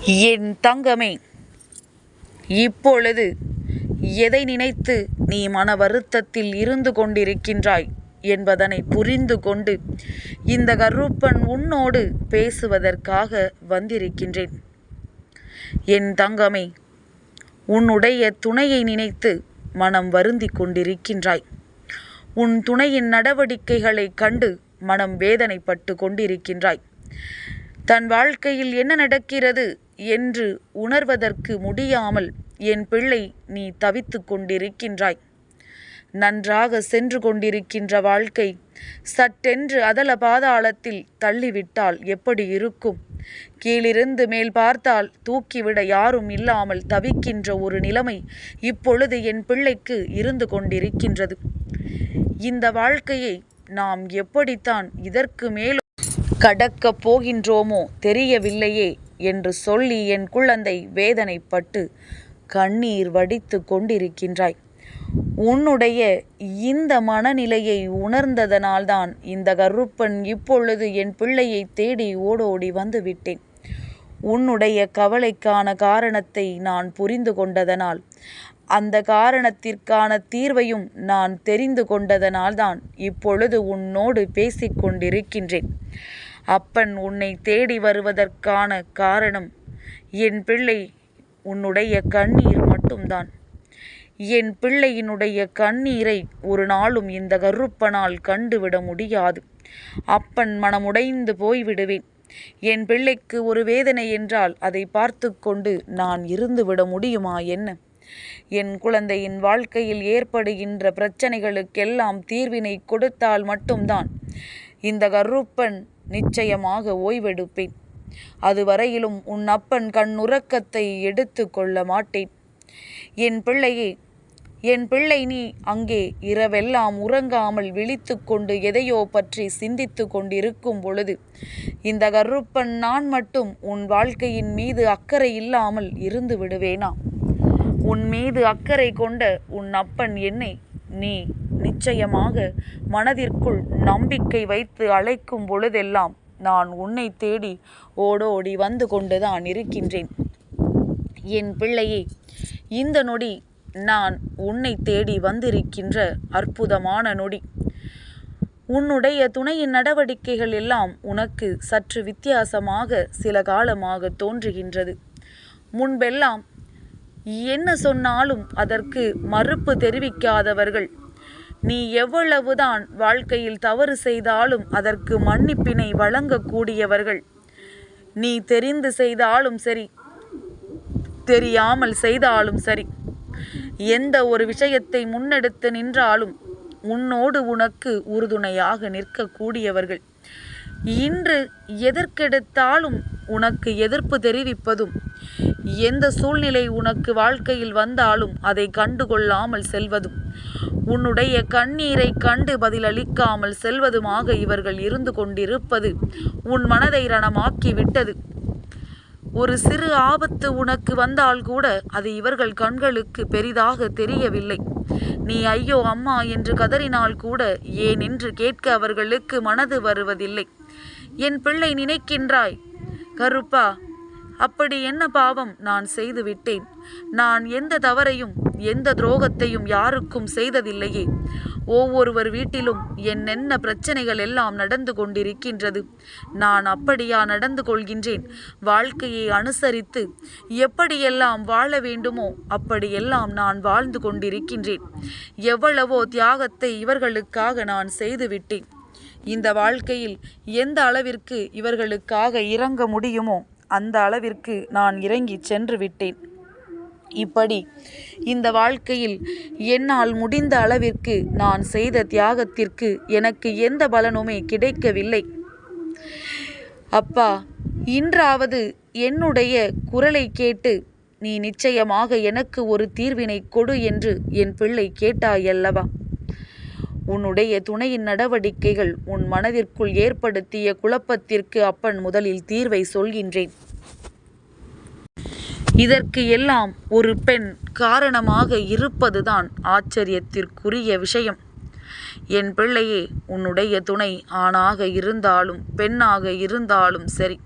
என் தங்கமே, இப்பொழுது எதை நினைத்து நீ மன வருத்தத்தில் இருந்து கொண்டிருக்கின்றாய் என்பதனை புரிந்து கொண்டு இந்த கருப்பன் உன்னோடு பேசுவதற்காக வந்திருக்கின்றேன். என் தங்கமே, உன்னுடைய துணையை நினைத்து மனம் வருந்தி கொண்டிருக்கின்றாய். உன் துணையின் நடவடிக்கைகளை கண்டு மனம் வேதனைப்பட்டு கொண்டிருக்கின்றாய். தன் வாழ்க்கையில் என்ன நடக்கிறது என்று உணர்வதற்கு முடியாமல் என் பிள்ளை நீ தவித்து கொண்டிருக்கின்றாய். நன்றாக சென்று கொண்டிருக்கின்ற வாழ்க்கை சட்டென்று அதல பாதாளத்தில் தள்ளிவிட்டால் எப்படி இருக்கும்? கீழிருந்து மேல் பார்த்தால் தூக்கிவிட யாரும் இல்லாமல் தவிக்கின்ற ஒரு நிலைமை இப்பொழுது என் பிள்ளைக்கு இருந்து கொண்டிருக்கின்றது. இந்த வாழ்க்கையை நாம் எப்படித்தான் இதற்கு மேலும் கடக்கப் போகின்றோமோ தெரியவில்லையே என்று சொல்லி என் குழந்தை வேதனைப்பட்டு கண்ணீர் வடித்து கொண்டிருக்கின்றாய். உன்னுடைய இந்த மனநிலையை உணர்ந்ததனால்தான் இந்த கருப்பன் இப்பொழுது என் பிள்ளையை தேடி ஓடோடி வந்து விட்டேன். உன்னுடைய கவலைக்கான காரணத்தை நான் புரிந்து கொண்டதனால், அந்த காரணத்திற்கான தீர்வையும் நான் தெரிந்து கொண்டதனால்தான் இப்பொழுது உன்னோடு பேசிக்கொண்டிருக்கின்றேன். அப்பன் உன்னை தேடி வருவதற்கான காரணம் என் பிள்ளை உன்னுடைய கண்ணீர் மட்டும்தான். என் பிள்ளையினுடைய கண்ணீரை ஒரு நாளும் இந்த கருப்பனால் கண்டுவிட முடியாது. அப்பன் மனமுடைந்து போய்விடுவேன். என் பிள்ளைக்கு ஒரு வேதனை என்றால் அதை பார்த்து கொண்டு நான் இருந்து விட முடியுமா என்ன? என் குழந்தையின் வாழ்க்கையில் ஏற்படுகின்ற பிரச்சனைகளுக்கெல்லாம் தீர்வினை கொடுத்தால் மட்டும்தான் இந்த கருப்பன் நிச்சயமாக ஓய்வெடுப்பேன். அதுவரையிலும் உன் அப்பன் கண்ணுறக்கத்தை எடுத்து கொள்ள மாட்டேன். என் பிள்ளையே, என் பிள்ளை நீ அங்கே இரவெல்லாம் உறங்காமல் விழித்து கொண்டு எதையோ பற்றி சிந்தித்து கொண்டிருக்கும் பொழுது இந்த கருப்பன் நான் மட்டும் உன் வாழ்க்கையின் மீது அக்கறை இல்லாமல் இருந்து விடுவேனா? உன் மீது அக்கறை கொண்ட உன் அப்பன் என்னை நீ நிச்சயமாக மனதிற்குள் நம்பிக்கை வைத்து அழைக்கும் பொழுதெல்லாம் நான் உன்னை தேடி ஓடோடி வந்து கொண்டுதான் இருக்கின்றேன். என் பிள்ளையே, இந்த நொடி நான் உன்னை தேடி வந்திருக்கின்ற அற்புதமான நொடி. உன்னுடைய துணையின் நடவடிக்கைகள் எல்லாம் உனக்கு சற்று வித்தியாசமாக சில காலமாக தோன்றுகின்றது. முன்பெல்லாம் என்ன சொன்னாலும் அதற்கு மறுப்பு தெரிவிக்காதவர்கள், நீ எவ்வளவுதான் வாழ்க்கையில் தவறு செய்தாலும் அதற்கு மன்னிப்பினை வழங்கக்கூடியவர்கள். நீ தெரிந்து செய்தாலும் சரி, தெரியாமல் செய்தாலும் சரி, எந்த ஒரு விஷயத்தை முன்னெடுத்து நின்றாலும் உன்னோடு உனக்கு உறுதுணையாக நிற்கக்கூடியவர்கள் இன்று எதற்கெடுத்தாலும் உனக்கு எதிர்ப்பு தெரிவிப்பதும், எந்த சூழ்நிலை உனக்கு வாழ்க்கையில் வந்தாலும் அதை கண்டுகொள்ளாமல் செல்வதும், உன்னுடைய கண்ணீரை கண்டு பதிலளிக்காமல் செல்வதுமாக இவர்கள் இருந்து கொண்டிருப்பது உன் மனதை ரணமாக்கி விட்டது. ஒரு சிறு ஆபத்து உனக்கு வந்தால் கூட அது இவர்கள் கண்களுக்கு பெரிதாக தெரியவில்லை. நீ ஐயோ அம்மா என்று கதறினால் கூட ஏன் என்று கேட்க அவர்களுக்கு மனது வருவதில்லை. என் பிள்ளை நினைக்கின்றாய், கருப்பா, அப்படி என்ன பாவம் நான் செய்து விட்டேன்? நான் எந்த தவறையும் எந்த துரோகத்தையும் யாருக்கும் செய்ததில்லையே. ஒவ்வொருவர் வீட்டிலும் என்னென்ன பிரச்சனைகள் எல்லாம் நடந்து கொண்டிருக்கின்றது. நான் அப்படியா நடந்து கொள்கின்றேன்? வாழ்க்கையை அனுசரித்து எப்படியெல்லாம் வாழ வேண்டுமோ அப்படியெல்லாம் நான் வாழ்ந்து கொண்டிருக்கின்றேன். எவ்வளவோ தியாகத்தை இவர்களுக்காக நான் செய்துவிட்டேன். இந்த வாழ்க்கையில் எந்த அளவிற்கு இவர்களுக்காக இறங்க முடியுமோ அந்த அளவிற்கு நான் இறங்கி சென்று விட்டேன். இப்படி இந்த வாழ்க்கையில் என்னால் முடிந்த அளவிற்கு நான் செய்த தியாகத்திற்கு எனக்கு எந்த பலனுமே கிடைக்கவில்லை. அப்பா, இன்றாவது என்னுடைய குரலை கேட்டு நீ நிச்சயமாக எனக்கு ஒரு தீர்வினை கொடு என்று என் பிள்ளை கேட்டாயல்லவா? உன்னுடைய துணையின் நடவடிக்கைகள் உன் மனதிற்குள் ஏற்படுத்திய குழப்பத்திற்கு அப்பன் முதலில் தீர்வை சொல்கின்றேன். இதற்கு எல்லாம் ஒரு பெண் காரணமாக இருப்பதுதான் ஆச்சரியத்திற்குரிய விஷயம். என் பிள்ளையே, உன்னுடைய துணை ஆணாக இருந்தாலும் பெண்ணாக இருந்தாலும் சரி,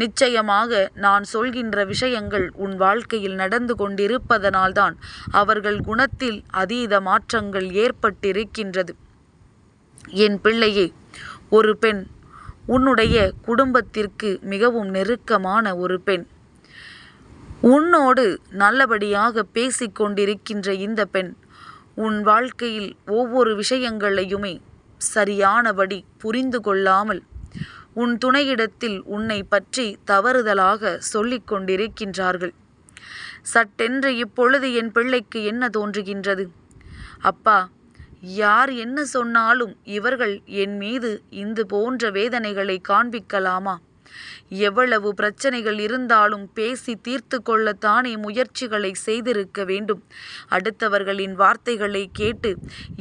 நிச்சயமாக நான் சொல்கின்ற விஷயங்கள் உன் வாழ்க்கையில் நடந்து கொண்டிருப்பதனால்தான் அவர்கள் குணத்தில் அதீத மாற்றங்கள் ஏற்பட்டிருக்கின்றது. என் பிள்ளையே, ஒரு பெண், உன்னுடைய குடும்பத்திற்கு மிகவும் நெருக்கமான ஒரு பெண், உன்னோடு நல்லபடியாக பேசிக்கொண்டிருக்கின்ற இந்த பெண் உன் வாழ்க்கையில் ஒவ்வொரு விஷயங்களையுமே சரியானபடி புரிந்து கொள்ளாமல் உன் துணையிடத்தில் உன்னை பற்றி தவறுதலாக சொல்லிக் கொண்டிருக்கின்றார்கள். சட்டென்று இப்பொழுது என் பிள்ளைக்கு என்ன தோன்றுகின்றது? அப்பா, யார் என்ன சொன்னாலும் இவர்கள் என் மீது இது போன்ற வேதனைகளை காண்பிக்கலாமா? எவ்வளவு பிரச்சனைகள் இருந்தாலும் பேசி தீர்த்து கொள்ளத்தானே முயற்சிகளை செய்திருக்க வேண்டும். அடுத்தவர்களின் வார்த்தைகளை கேட்டு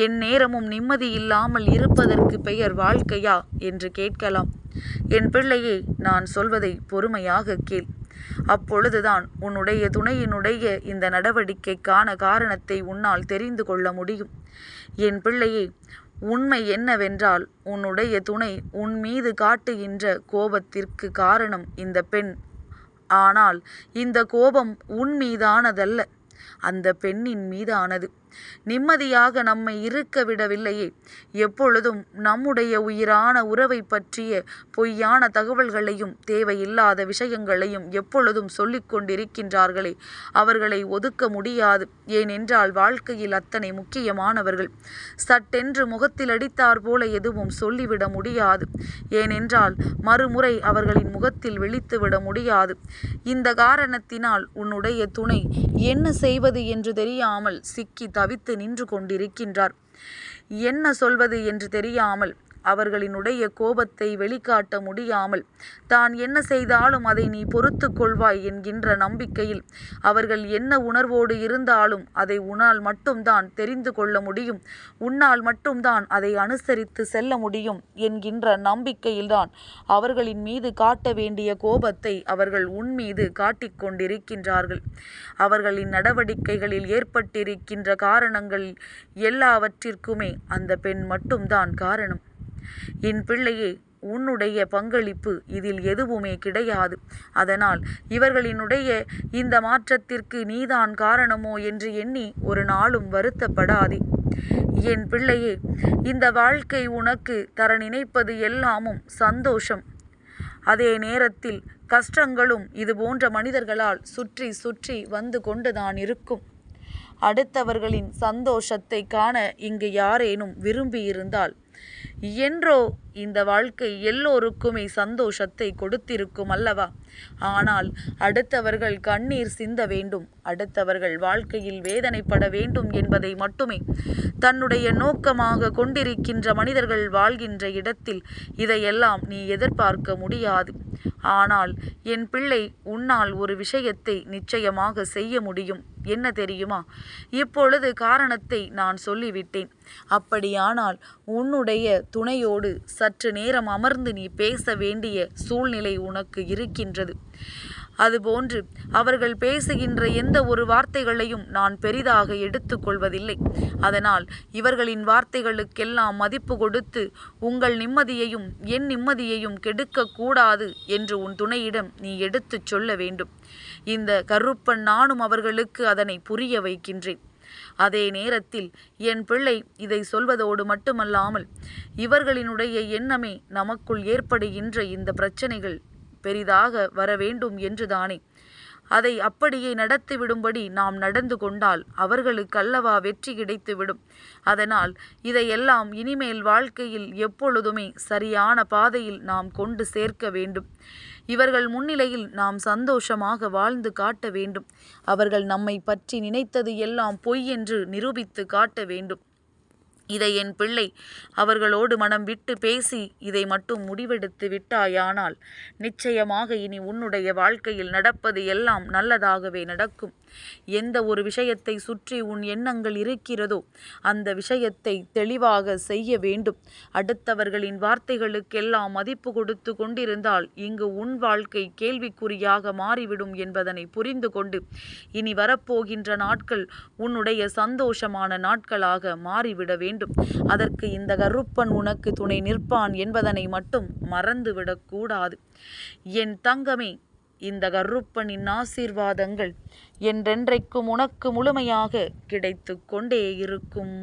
என் நேரமும் நிம்மதி இல்லாமல் இருப்பதற்கு பெயர் வாழ்க்கையா என்று கேட்கலாம். என் பிள்ளையே, நான் சொல்வதை பொறுமையாக கேள். அப்பொழுதுதான் உன்னுடைய துணையினுடைய இந்த நடவடிக்கைக்கான காரணத்தை உன்னால் தெரிந்து கொள்ள முடியும். என் பிள்ளையே, உண்மை என்னவென்றால் உன்னுடைய துணை உன் மீது காட்டுகின்ற கோபத்திற்கு காரணம் இந்த பெண். ஆனால் இந்த கோபம் உன் மீதானதல்ல, அந்த பெண்ணின் மீதானது. நிம்மதியாக நம்மை இருக்க விடவில்லையே. எப்பொழுதும் நம்முடைய உயிரான உறவை பற்றிய பொய்யான தகவல்களையும் தேவையில்லாத விஷயங்களையும் எப்பொழுதும் சொல்லிக் கொண்டிருக்கின்றார்களே, அவர்களை ஒதுக்க முடியாது. ஏனென்றால் வாழ்க்கையில் அத்தனை முக்கியமானவர்கள். சட்டென்று முகத்தில் அடித்தார் போல எதுவும் சொல்லிவிட முடியாது. ஏனென்றால் மறுமுறை அவர்களின் முகத்தில் விழித்துவிட முடியாது. இந்த காரணத்தினால் உன்னுடைய துணை என்ன செய்வது என்று தெரியாமல் சிக்கி தவித்து நின்று கொண்டிருக்கின்றார். என்ன சொல்வது என்று தெரியாமல், அவர்களினுடைய கோபத்தை வெளிக்காட்ட முடியாமல், தான் என்ன செய்தாலும் அதை நீ பொறுத்து கொள்வாய் என்கின்ற நம்பிக்கையில் அவர்கள் என்ன உணர்வோடு இருந்தாலும் அதை உன்னால் மட்டும்தான் தெரிந்து கொள்ள முடியும், உன்னால் மட்டும்தான் அதை அனுசரித்து செல்ல முடியும் என்கின்ற நம்பிக்கையில்தான் அவர்களின் மீது காட்ட வேண்டிய கோபத்தை அவர்கள் உன் மீது காட்டிக் கொண்டிருக்கின்றார்கள். அவர்களின் நடவடிக்கைகளில் ஏற்பட்டிருக்கின்ற காரணங்கள் எல்லாவற்றிற்குமே அந்த பெண் மட்டும்தான் காரணம். என் பிள்ளையே, உன்னுடைய பங்களிப்பு இதில் எதுவுமே கிடையாது. அதனால் இவர்களினுடைய இந்த மாற்றத்திற்கு நீதான் காரணமோ என்று எண்ணி ஒரு நாளும் வருத்தப்படாதே. என் பிள்ளையே, இந்த வாழ்க்கை உனக்கு தர நினைப்பது எல்லாமும் சந்தோஷம். அதே நேரத்தில் கஷ்டங்களும் இது போன்ற மனிதர்களால் சுற்றி சுற்றி வந்து கொண்டுதான் இருக்கும். அடுத்தவர்களின் சந்தோஷத்தை காண இங்கு யாரேனும் விரும்பியிருந்தால் என்றோ இந்த வாழ்க்கை எல்லோருக்குமே சந்தோஷத்தை கொடுத்திருக்கும் அல்லவா? ஆனால் அடுத்தவர்கள் கண்ணீர் சிந்த வேண்டும், அடுத்தவர்கள் வாழ்க்கையில் வேதனைப்பட வேண்டும் என்பதை மட்டுமே தன்னுடைய நோக்கமாக கொண்டிருக்கின்ற மனிதர்கள் வாழ்கின்ற இடத்தில் இதையெல்லாம் நீ எதிர்பார்க்க முடியாது. ஆனால் என் பிள்ளை, உன்னால் ஒரு விஷயத்தை நிச்சயமாக செய்ய முடியும். என்ன தெரியுமா? இப்பொழுது காரணத்தை நான் சொல்லிவிட்டேன். அப்படியானால் உன்னுடைய துணையோடு சற்று நேரம் அமர்ந்து நீ பேச வேண்டிய சூழ்நிலை உனக்கு இருக்கின்றது. அதுபோன்று அவர்கள் பேசுகின்ற எந்த ஒரு வார்த்தைகளையும் நான் பெரிதாக எடுத்துக்கொள்வதில்லை. அதனால் இவர்களின் வார்த்தைகளுக்கெல்லாம் மதிப்பு கொடுத்து உங்கள் நிம்மதியையும் என் நிம்மதியையும் கெடுக்கக்கூடாது என்று உன் துணையிடம் நீ எடுத்துச் சொல்ல வேண்டும். இந்த கருப்பன் நானும் அவர்களுக்கு அதனை புரிய வைக்கின்றேன். அதே நேரத்தில் என் பிள்ளை, இதை சொல்வதோடு மட்டுமல்லாமல் இவர்களினுடைய எண்ணமே நமக்குள் ஏற்படுகின்ற இந்த பிரச்சனைகள் பெரிதாக வர வேண்டும் என்றுதானே அதை அப்படியே நடத்திவிடும்படி நாம் நடந்து கொண்டால் அவர்களுக்கு அல்லவா வெற்றி கிடைத்துவிடும். அதனால் இதையெல்லாம் இனிமேல் வாழ்க்கையில் எப்பொழுதுமே சரியான பாதையில் நாம் கொண்டு சேர்க்க வேண்டும். இவர்கள் முன்னிலையில் நாம் சந்தோஷமாக வாழ்ந்து காட்ட வேண்டும். அவர்கள் நம்மை பற்றி நினைத்தது எல்லாம் பொய் என்று நிரூபித்து காட்ட வேண்டும். இதை என் பிள்ளை அவர்களோடு மனம் விட்டு பேசி இதை மட்டும் முடிவெடுத்து விட்டாயானால் நிச்சயமாக இனி உன்னுடைய வாழ்க்கையில் நடப்பது எல்லாம் நல்லதாகவே நடக்கும். எந்த ஒரு விஷயத்தை சுற்றி உன் எண்ணங்கள் இருக்கிறதோ அந்த விஷயத்தை தெளிவாக செய்ய வேண்டும். அடுத்தவர்களின் வார்த்தைகளுக்கெல்லாம் மதிப்பு கொடுத்து கொண்டிருந்தால் இங்கு உன் வாழ்க்கை கேள்விக்குறியாக மாறிவிடும் என்பதனை புரிந்து கொண்டு இனி வரப்போகின்ற நாட்கள் உன்னுடைய சந்தோஷமான நாட்களாக மாறிவிட வேண்டும். வேண்டும். அதற்கு இந்த கருப்பன் உனக்கு துணை நிற்பான் என்பதனை மட்டும் மறந்துவிடக்கூடாது. என் தங்கமே, இந்த கருப்பனின் ஆசீர்வாதங்கள் என்றென்றைக்கும் உனக்கு முழுமையாக கிடைத்து கொண்டே இருக்கும்.